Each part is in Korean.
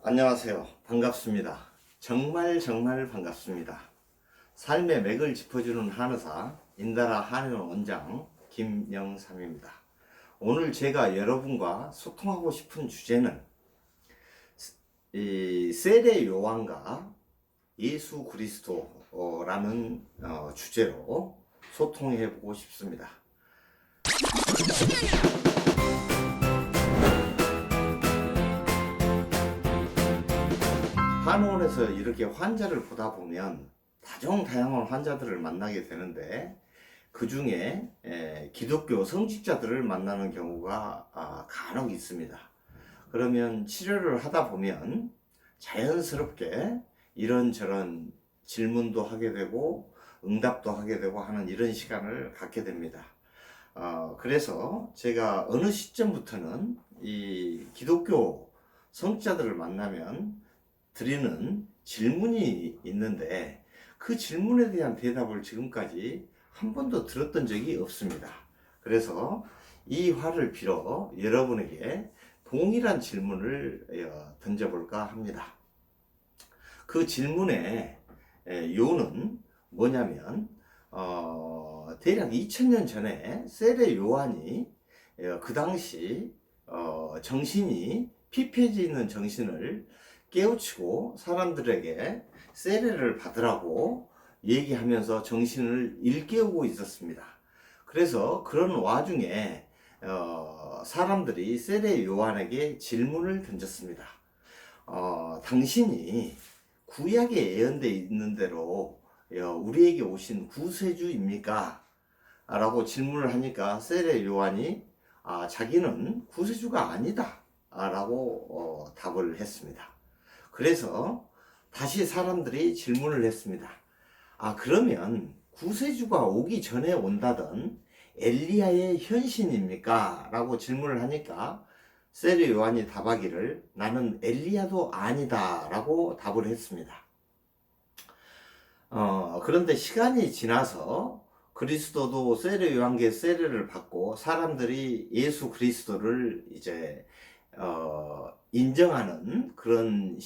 안녕하세요. 반갑습니다. 정말 반갑습니다. 삶의 맥을 짚어주는 한의사 인다라 한의원 원장 김영삼입니다. 오늘 제가 여러분과 소통하고 싶은 주제는 이 세례 요한과 예수 그리스도라는 주제로 소통해 보고 싶습니다. 한의원에서 이렇게 환자를 보다 보면 다양한 환자들을 만나게 되는데, 그 중에 기독교 성직자들을 만나는 경우가 간혹 있습니다. 그러면 치료를 하다 보면 자연스럽게 이런저런 질문도 하게 되고 응답도 하게 되고 하는 이런 시간을 갖게 됩니다. 그래서 제가 어느 시점부터는 이 기독교 성직자들을 만나면 드리는 질문이 있는데, 그 질문에 대한 대답을 지금까지 한 번도 들었던 적이 없습니다. 그래서 이 화를 빌어 여러분에게 동일한 질문을 던져볼까 합니다. 그 질문의 요는 뭐냐면, 대략 2000년 전에 세례 요한이 그 당시 정신이 피폐해져 있는 정신을 깨우치고 사람들에게 세례를 받으라고 얘기하면서 정신을 일깨우고 있었습니다. 그래서 그런 와중에 사람들이 세례 요한에게 질문을 던졌습니다. 당신이 구약에 예언되어 있는 대로 우리에게 오신 구세주입니까? 라고 질문을 하니까 세례 요한이 자기는 구세주가 아니다 라고 답을 했습니다. 그래서 다시 사람들이 질문을 했습니다. 그러면 구세주가 오기 전에 온다던 엘리야의 현신입니까? 라고 질문을 하니까 세례 요한이 답하기를 나는 엘리야도 아니다 라고 답을 했습니다. 그런데 시간이 지나서 그리스도도 세례 요한께 세례를 받고 사람들이 예수 그리스도를 이제 인정하는 그런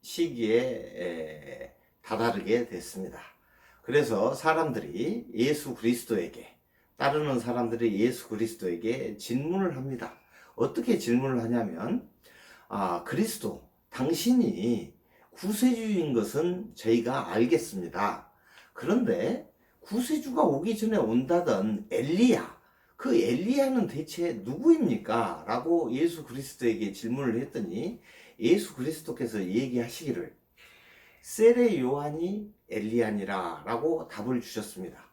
시기에 다다르게 됐습니다. 그래서 사람들이 예수 그리스도에게, 따르는 사람들이 예수 그리스도에게 질문을 합니다. 어떻게 질문을 하냐면, 그리스도, 당신이 구세주인 것은 저희가 알겠습니다. 그런데 구세주가 오기 전에 온다던 엘리야, 그 엘리야는 대체 누구입니까? 라고 예수 그리스도에게 질문을 했더니 예수 그리스도께서 얘기하시기를 세례 요한이 엘리야니라 라고 답을 주셨습니다.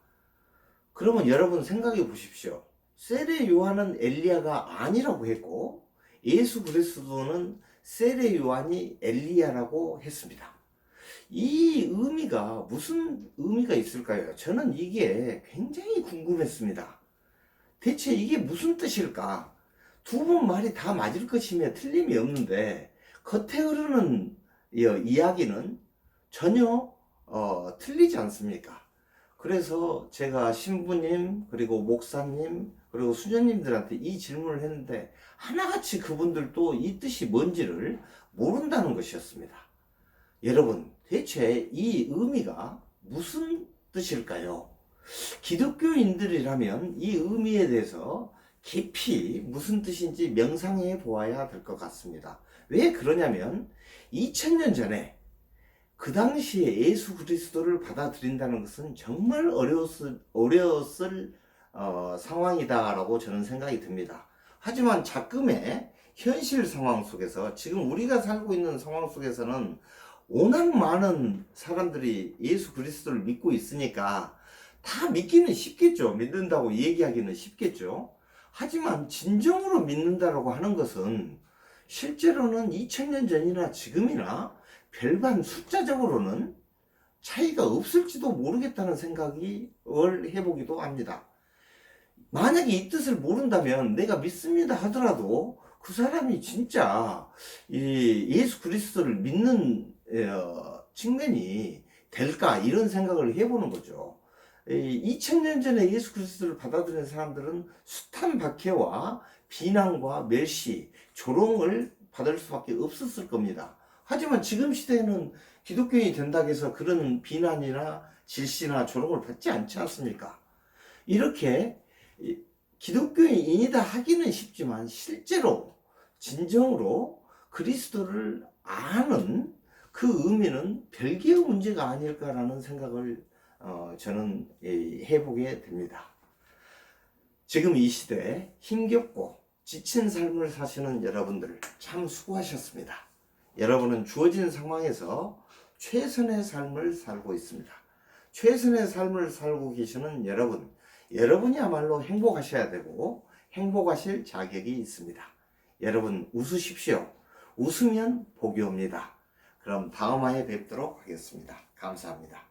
그러면 여러분 생각해 보십시오. 세례 요한은 엘리야가 아니라고 했고 예수 그리스도는 세례 요한이 엘리야라고 했습니다. 이 의미가 무슨 의미가 있을까요? 저는 이게 굉장히 궁금했습니다. 대체 이게 무슨 뜻일까? 두 번 말이 다 맞을 것이며 틀림이 없는데 겉에 흐르는 이야기는 전혀 틀리지 않습니까? 그래서 제가 신부님, 그리고 목사님, 그리고 수녀님들한테 이 질문을 했는데 하나같이 그분들도 이 뜻이 뭔지를 모른다는 것이었습니다. 여러분, 대체 이 의미가 무슨 뜻일까요? 기독교인들이라면 이 의미에 대해서 깊이 무슨 뜻인지 명상해 보아야 될 것 같습니다. 왜 그러냐면 2000년 전에 그 당시에 예수 그리스도를 받아들인다는 것은 정말 어려웠을 상황이다라고 저는 생각이 듭니다. 하지만 작금의 현실 상황 속에서, 지금 우리가 살고 있는 상황 속에서는 워낙 많은 사람들이 예수 그리스도를 믿고 있으니까 다 믿기는 쉽겠죠. 믿는다고 얘기하기는 쉽겠죠. 하지만 진정으로 믿는다라고 하는 것은 실제로는 2000년 전이나 지금이나 별반 숫자적으로는 차이가 없을지도 모르겠다는 생각을 해보기도 합니다. 만약에 이 뜻을 모른다면 내가 믿습니다 하더라도 그 사람이 진짜 예수 그리스도를 믿는 측면이 될까, 이런 생각을 해보는 거죠. 2000년 전에 예수 그리스도를 받아들인 사람들은 숱한 박해와 비난과 멸시, 조롱을 받을 수밖에 없었을 겁니다. 하지만 지금 시대에는 기독교인이 된다고 해서 그런 비난이나 질시나 조롱을 받지 않지 않습니까? 이렇게 기독교인이다 하기는 쉽지만 실제로 진정으로 그리스도를 아는 그 의미는 별개의 문제가 아닐까라는 생각을 저는 해보게 됩니다. 지금 이 시대에 힘겹고 지친 삶을 사시는 여러분들 참 수고하셨습니다. 여러분은 주어진 상황에서 최선의 삶을 살고 있습니다. 최선의 삶을 살고 계시는 여러분, 여러분이야말로 행복하셔야 되고 행복하실 자격이 있습니다. 여러분 웃으십시오. 웃으면 복이 옵니다. 그럼 다음 화에 뵙도록 하겠습니다. 감사합니다.